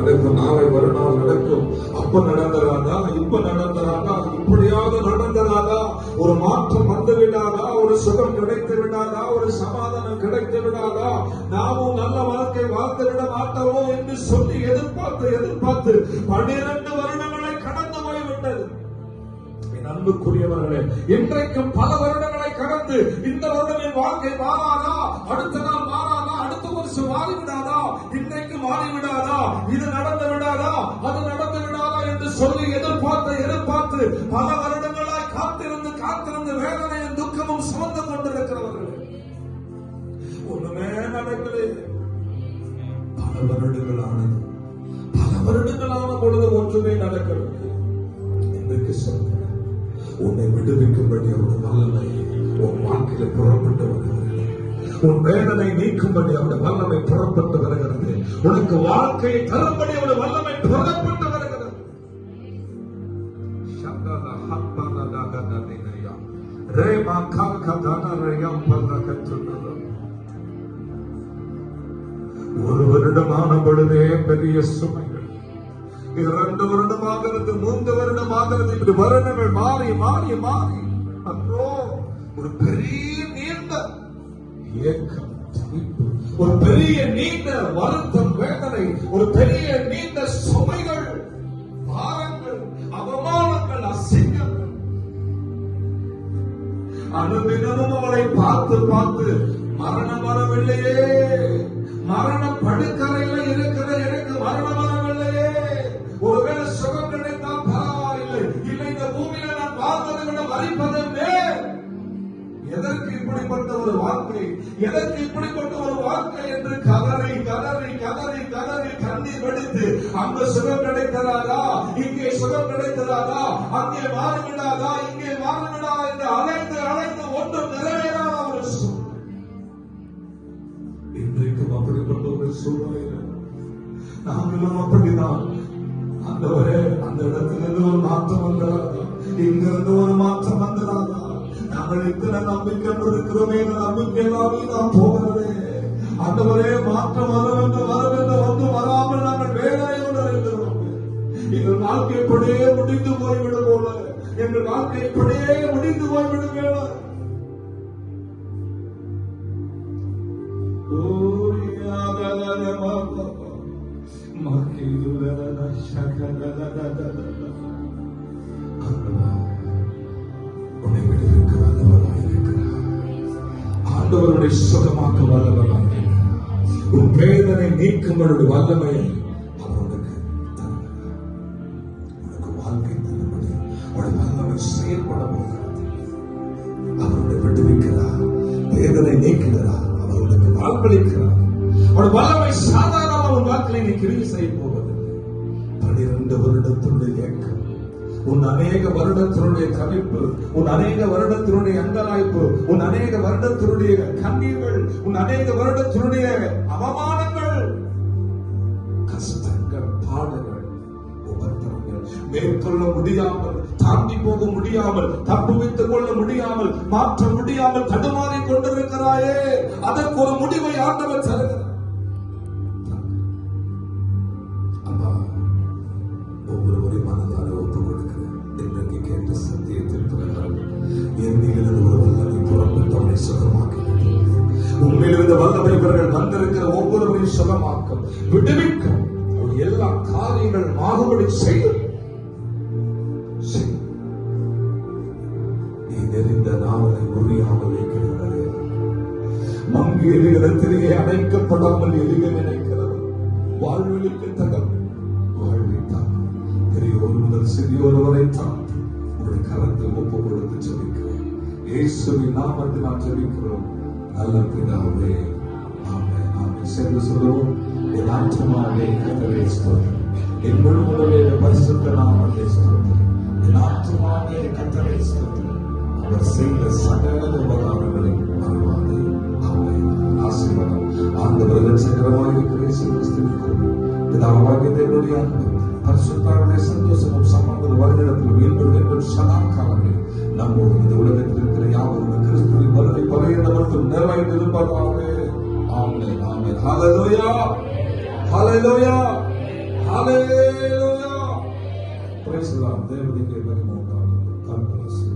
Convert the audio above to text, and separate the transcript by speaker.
Speaker 1: நாளை மறுநாள் நடக்கும். அப்ப நடந்தராதா, இப்ப நடந்தராதா, இப்படியாவது நடந்தராதா, ஒரு மாற்றம் வந்து விடாதா, ஒரு சுகம் கிடைத்து விடாதா, ஒரு சமாதானம் கிடைத்து விடாதா, நாமும் நல்ல வாழ்க்கை வாழ்ந்து விட மாட்டோமோ என்று சொல்லி எதிர்பார்த்து 12 வருடங்களை கடந்து போய்விட்டது. அன்புக்குரியவர்களே, இன்றைக்கும் பல வருடங்களை கடந்து இந்த வருடம் வாழ்க்கை மாறாதா, அடுத்த நாள் மாறாதா, அடுத்த வருஷம் மாறிவிடாதா, இன்றைக்கு மாறிவிடாதா, இது நடந்து விடாதா, அது நடந்து விடாதா என்று சொல்லி எதிர்பார்த்து பல வருடங்களாய் காத்திருந்து வேதனையும் துக்கமும் சுமந்து கொண்டிருக்கிறவர்கள் ஒண்ணுமே நடக்கலே. பல வருடங்களான பொழுது ஒன்றுமே நடக்கிறது. இன்றைக்கு சொல்கிறேன், உன்னை விடுவிக்கும்படி அவருடைய வல்லமை உன் வாழ்க்கையில புறப்பட்டு வருகிறது. உன் வேதனை நீக்கும்படி அவருடைய வல்லமை புறப்பட்டு வருகிறது. உனக்கு வாழ்க்கையை தரும்படி அவருடைய வல்லமை புறப்பட்டு வருகிறது. ஒரு வருடமான பொழுதே பெரிய சுமைகள், 2 வருடமாகிறது, 3 வருடமாகிறது, இப்படி வருடங்கள் மாறி அன்றோ ஒரு பெரிய நீண்ட ஏக்கம், ஒரு பெரிய நீண்ட வருத்தம், வேதனை, ஒரு பெரிய நீண்ட சுமைகள், பாரங்கள், அவமானங்கள், அசிங்கங்கள். அனுதினமும் அவளை பார்த்து மரணம் வரவில்லையே, மரண படுக்கறையில இருக்கிற எனக்கு மரணம் வரவில்லையே, ஒருவேளை சுகம் கிடைத்தால் பரவாயில்லை, இல்லை இந்த பூமியில நான் வாழ்வதை விட மறிப்பதை மேல். எதற்கு இப்படிப்பட்ட ஒரு வாழ்க்கை, எதற்கு இப்படிப்பட்ட ஒரு வாழ்க்கை என்று கதறி கண்ணீர் வடித்து, அங்க சுகம் கிடைத்ததாதா, இங்கே சுகம் கிடைத்ததாதா, அங்கே மாறிவிடாதா, இங்கே மாறிவிடா என்று அழைத்து ஒன்றும் நிறைவேறாத ஒரு சூழ்நிலை. இன்றைக்கும் அப்படிப்பட்ட ஒரு சூழ்நிலையில நாங்களும் அப்படிதான். ஆண்டவரே, அந்த இடத்திலிருந்து ஒரு மாற்றம் வந்ததாதா, இங்கிருந்து ஒரு மாற்றம் வந்ததாதா, நாங்கள் இத்தனை நம்பிக்கை இருக்கிறோமே, இந்த நம்பிக்கை எல்லாமே நாம் போகிறதே. ஆண்டவரே, மாற்றம் வரவென்று வந்து வராமல் நாங்கள் வேதனையோடு இருக்கிறோம். எங்கள் வாழ்க்கை இப்படியே முடிந்து போய்விடும் போல, எங்கள் வாழ்க்கை இப்படியே முடிந்து போய்விடும் போல. ஆண்டவருடைய சுகமாக்க வல்லவராக, உன் வேதனை நீக்கும்படி வல்லமையை அவருக்கு உனக்கு வாழ்க்கை தந்தபடி அவருடைய வல்லமை செயல்பட போகிறது. அவருடைய விடுவிக்கிறார், வேதனை நீக்குகிறார், அவர்களுக்கு வாழ்வளிக்கிறார். அவருடைய வல்லமை சாதாரண உன் வாழ்க்கையை நீ கிரியை செய்ய போவது. 12 வருடத்தினுடைய ஏக்கம், உன் அநேக வருடத்தினுடைய தவிப்பு, உன் அநேக வருடத்தினுடைய அங்கலாய்ப்பு, உன் அநேக வருடத்தினுடைய கண்ணீர்கள், உன் அநேக வருடத்தினுடைய அவமானங்கள், கஷ்டங்கள், பாடுகள், உபத்திரங்கள் மேற்கொள்ள முடியாமல், தாண்டி போக முடியாமல், தப்புவித்துக் கொள்ள முடியாமல், மாற்ற முடியாமல் தடுமாறி கொண்டிருக்கிறாயே, அதற்கு ஒரு முடிவை ஆண்டவர் தருகிறார். ஒவ்வொருவரையும் மனதார ஒப்புக் கொடுக்கிறேன். இன்றைக்கு கேட்ட சத்தியத்தில் என்னிலிருந்து ஒரு வல்லமை புறப்பட்டு அவனை சுகமாக்கிறது. உண்மையிலிருந்து வல்லமை இவர்கள் வந்திருக்கிற ஒவ்வொருவரையும் சுகமாக்கும், விடுவிக்கும், எல்லா காரியங்கள் மாறுபடி செய்யும். நீ நெறிந்த நாவலை முறியாமல் வைக்கிறது, மங்கு எரிகிற திரையை அணைக்கப்படாமல் எரிக நினைக்கிறது. வாழ்வெளிக்கு தகவல் வாழ்வித்தான் பெரியோர் முதல் சிறியோர் வரை தான் உங்களுடைய கரத்தில் ஒப்பு கொடுத்து ஜெபிக்கிறேன். இயேசுவின் நாமத்தில் நான் ஜெபிக்கிறோம் நல்ல பிதாவே, ஆமென், ஆமென். சேர்ந்து சொல்லுவோம். என் ஆத்துமாவே கர்த்தரை ஸ்தோத்திரம், என் முழு முதலே பரிசுத்த நாமத்தை ஸ்தோத்திரம், என் ஆத்துமாவே கர்த்தரை ஸ்தோத்திரம், அவர் செய்த சகல உபகாரங்களை மறவாதே. ஆமென். ஆசீர்வாதம் ஆண்டவர் ரட்சகராக இருக்கிற இயேசு கிறிஸ்துவின் பிதாவாகிய தேவனுடைய அன்பு, பரிசுத்தாவினுடைய சந்தோஷமும் சமாதானம் வருடத்தில் என்றும் சதா காலங்களில் நம்மோடு இந்த உலகத்தில் இருக்கிற யாவரும் கிறிஸ்துவின் வருகை பகையிடவர்கள் நிறைவேறியிருப்பதாக. ஆமென், ஆமென். ஹல்லேலூயா, ஹல்லேலூயா, Hallelujah. Praise the Lord. தேவனுக்கு மகிமை உண்டாகட்டும். God bless you.